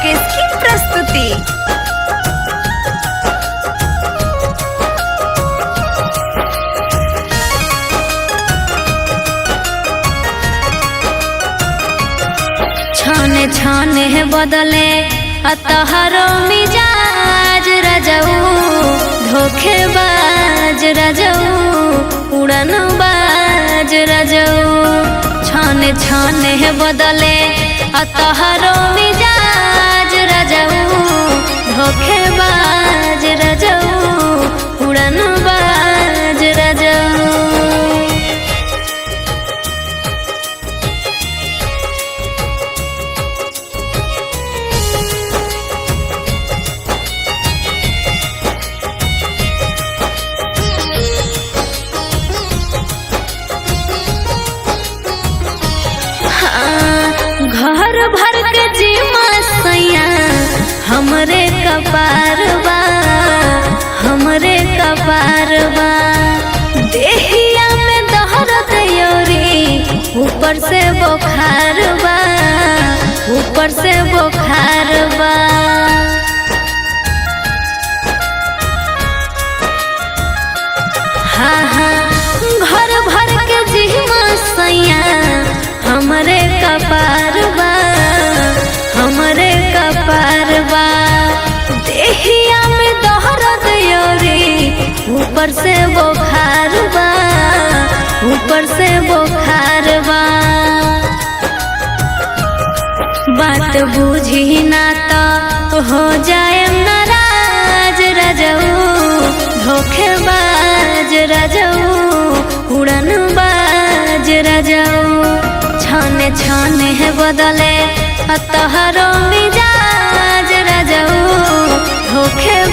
राकेश की प्रस्तुति। छाने छाने बदले अतहरो मिजाज रजऊ, धोखेबाज रजऊ, उड़नबाज रजऊ। छाने छाने बदले अतहरो मिजाज रजऊ, धोखेबाज रजऊ, उड़नबाज रजऊ। घर भर के जीमा सैया हमरे कपारबा, हमरे कपारबा। देहिया में दहरत योरी, ऊपर से बुखारबा, ऊपर से बुखारबा। हाँ हाँ घर भर के जीमा सैया हमरे कपारबा, हमरे कपारबा। देहिया में दहरत योरी, ऊपर से बुखारबा, ऊपर से बुखारबा। बात बुझी ना तो हो जाए नाराज रजऊ, धोखेबाज रजऊ, उड़नबाज रजऊ। छाने छाने बदले अतहरो मिजाज रजऊ, धोखेबाज